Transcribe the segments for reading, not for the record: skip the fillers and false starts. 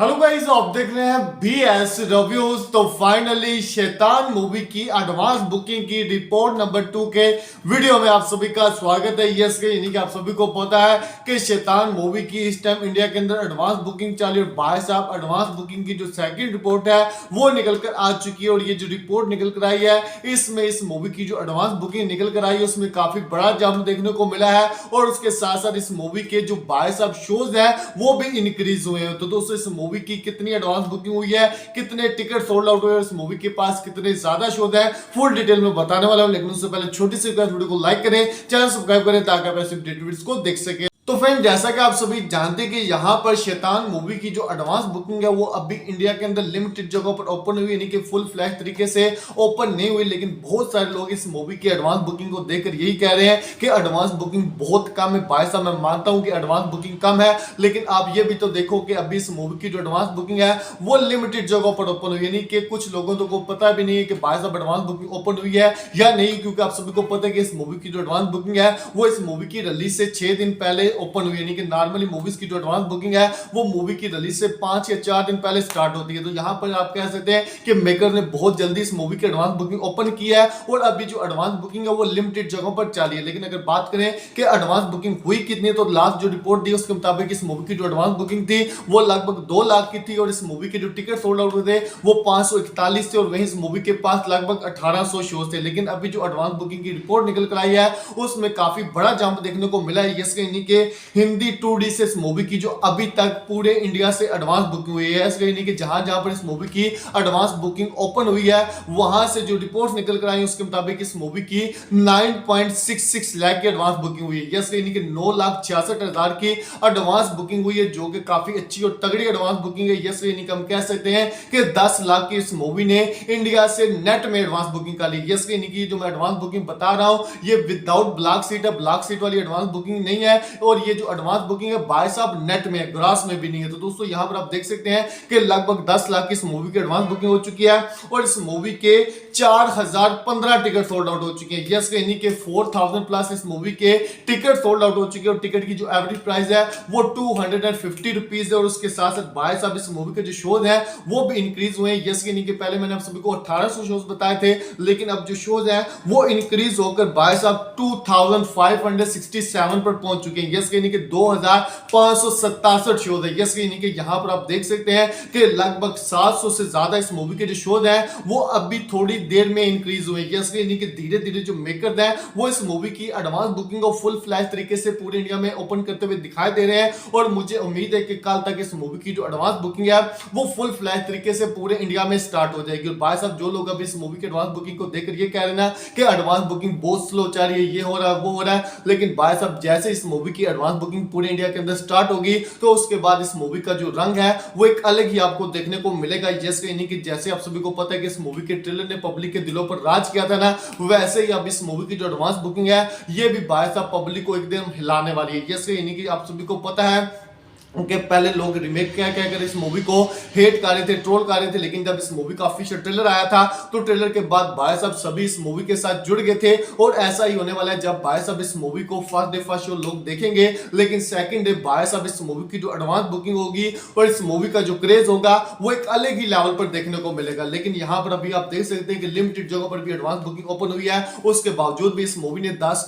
Hello guys, आप देख रहे हैं बीएस रिव्यूज। तो फाइनली शैतान मूवी की एडवांस बुकिंग की रिपोर्ट नंबर 2 के वीडियो में आप सभी का स्वागत है। यस के यानी कि आप सभी को पता है कि शैतान मूवी की इस टाइम इंडिया के अंदर एडवांस बुकिंग चल रही है। भाई साहब, एडवांस बुकिंग की जो सेकंड रिपोर्ट है वो निकल कर आ चुकी है और ये जो रिपोर्ट निकल कर आई है इसमें इस मूवी की जो एडवांस बुकिंग निकल कर आई है उसमें काफी बड़ा जंप देखने को मिला है और उसके साथ साथ इस मूवी के जो भाई साहब शोज है वो भी इंक्रीज हुए हैं। तो दोस्तों, इस मूवी की कितनी एडवांस बुकिंग हुई है, कितने टिकट सोल्ड आउट हुए, इस मूवी के पास कितने ज्यादा शोज है, फुल डिटेल में बताने वाला हूं। लेकिन उससे पहले छोटी सी वीडियो को लाइक करें, चैनल सब्सक्राइब करें ताकि आप ऐसे वीडियोस को देख सके। तो फ्रेंड, जैसा कि आप सभी जानते हैं कि यहाँ पर शैतान मूवी की जो एडवांस बुकिंग है वो अभी इंडिया के अंदर लिमिटेड जगहों पर ओपन हुई, यानी कि फुल फ्लैश तरीके से ओपन नहीं हुई। लेकिन बहुत सारे लोग इस मूवी की एडवांस बुकिंग को देखकर यही कह रहे हैं कि एडवांस बुकिंग बहुत कम है। भाई साहब, मैं मानता हूं कि एडवांस बुकिंग कम है, लेकिन आप ये भी तो देखो कि अभी इस मूवी की जो एडवांस बुकिंग है वो लिमिटेड जगहों पर ओपन हुई, यानी कि कुछ लोगों को पता भी नहीं है कि भाई साहब एडवांस बुकिंग ओपन हुई है या नहीं। क्योंकि आप सभी को पता है कि इस मूवी की जो एडवांस बुकिंग है वो इस मूवी की रिलीज से 6 दिन पहले ओपन हुई, यानी कि नॉर्मली मूवीज की जो एडवांस बुकिंग है वो मूवी की रिलीज से 5 या 4 दिन पहले स्टार्ट होती है। तो यहां पर आप कह सकते हैं कि मेकर ने बहुत जल्दी इस मूवी की एडवांस बुकिंग ओपन की है और अभी जो एडवांस बुकिंग है वो लिमिटेड जगहों पर चली है। लेकिन अगर बात करें कि एडवांस बुकिंग हुई कितनी, तो लास्ट जो रिपोर्ट दी उसके मुताबिक इस मूवी की जो एडवांस बुकिंग थी वो लगभग 2 लाख की थी और इस मूवी के जो टिकट सोल्ड आउट हुए थे वो 541 थे और वहीं इस मूवी के पास लगभग 1800 शोज थे। लेकिन अभी जो एडवांस बुकिंग की रिपोर्ट निकल कर आई है उसमें काफी बड़ा जंप देखने को मिला है। यस, यानी कि हिंदी 2D से इस मूवी की जो अभी तक पूरे इंडिया से एडवांस बुकिंग हुई है, यानी कि जहां जहां पर इस मूवी की एडवांस बुकिंग ओपन हुई है वहां से जो रिपोर्ट्स निकल कर आई उसके मुताबिक इस मूवी की 9.66 लाख की एडवांस बुकिंग हुई है। यस, यानी कि 9,66,000 की एडवांस बुकिंग हुई है, जो कि काफी अच्छी और तगड़ी एडवांस बुकिंग है। यस, यानी कि हम कह सकते हैं कि 10 लाख की इस मूवी ने इंडिया से नेट में एडवांस बुकिंग कर ली। यस, यानी कि जो मैं एडवांस बुकिंग बता रहा हूं ये विदाउट ब्लॉक सीट है, ब्लॉक सीट वाली एडवांस बुकिंग नहीं है और ये जो एडवांस बुकिंग है भाई साहब नेट में, ग्रास में भी नहीं है। तो दोस्तों, यहां पर आप देख सकते हैं कि लगभग 10 लाख की इस मूवी की एडवांस बुकिंग हो चुकी है और इस मूवी के 4015 टिकट सोल्ड आउट हो चुके हैं। यस, यानी कि 4000 प्लस इस मूवी के टिकट सोल्ड आउट हो चुके हैं और टिकट की जो एवरेज प्राइस है वो 250 रुपीज है। और उसके साथ साथ भाई साहब इस मूवी के जो शोज है वो भी इंक्रीज हुए हैं। यस, यानी कि पहले मैंने आप सभी को 1800 शोज बताए थे, लेकिन अब जो शोज है वो इंक्रीज होकर भाई साहब 2567 पर पहुंच चुके हैं। यस, यानी कि 2567 शोज है। यस, यानी कि यहां पर आप देख सकते हैं कि लगभग 700 से ज्यादा इस मूवी के जो शोज हैं वो अभी थोड़ी देर में इंक्रीज हुए। यस, यानी कि धीरे धीरे जो मेकर्स हैं वो इस मूवी की एडवांस बुकिंग को फुल फ्लैश तरीके से पूरे इंडिया में ओपन करते हुए दिखाई दे रहे हैं और मुझे उम्मीद है कि कल तक इस मूवी की जो एडवांस बुकिंग है वो फुल फ्लैश तरीके से पूरे इंडिया में स्टार्ट हो जाएगी। और भाई साहब, जो लोग अभी इस मूवी की एडवांस बुकिंग को देखकर ये कह रहे हैं ना कि एडवांस बुकिंग बहुत स्लो चल रही है, ये हो रहा है वो हो रहा है, लेकिन भाई साहब जैसे इस मूवी की एडवांस बुकिंग पूरे इंडिया के अंदर स्टार्ट होगी तो उसके बाद इस मूवी का जो रंग है वो एक अलग ही आपको देखने को मिलेगा। जैसे यानी कि जैसे आप सभी को पता है कि इस मूवी के ट्रेलर ने पब्लिक के दिलों पर राज किया था ना, वैसे ही अब इस मूवी की जो एडवांस बुकिंग है ये भी भाई साहब पब्लिक को एकदम हिलाने वाली है। जैसे यानी कि आप सभी को पता है उनके पहले लोग रिमेक क्या क्या कर इस मूवी को हेट कर रहे थे, ट्रोल कर रहे थे, लेकिन जब इस मूवी का ऑफिशियल ट्रेलर आया था तो ट्रेलर के बाद भाई साहब सभी इस मूवी के साथ जुड़ गए थे। और ऐसा ही होने वाला है जब भाई साहब इस मूवी को फर्स्ट डे फर्स्ट शो लोग देखेंगे, लेकिन सेकंड डे भाई साहब इस मूवी की जो एडवांस बुकिंग होगी और इस मूवी का जो क्रेज होगा वो एक अलग ही लेवल पर देखने को मिलेगा। लेकिन यहां पर अभी आप देख सकते हैं कि लिमिटेड जगहों पर भी एडवांस बुकिंग ओपन हुई है, उसके बावजूद भी इस मूवी ने 10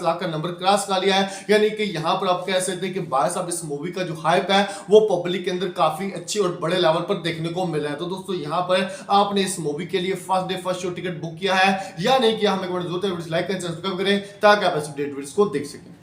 लाख का नंबर क्रॉस कर लिया है। यानी कि यहां पर आप कह सकते हैं कि भाई साहब इस मूवी का जो हाइप है वो पब्लिक के अंदर काफी अच्छी और बड़े लेवल पर देखने को मिला है। तो दोस्तों, यहां पर आपने इस मूवी के लिए first day first show ticket book किया है या नहीं किया, हमें कमेंट जरूर लाइक करें, सब्सक्राइब करें ताकि आप ऐसे अपडेट वीडियोस को देख सकें।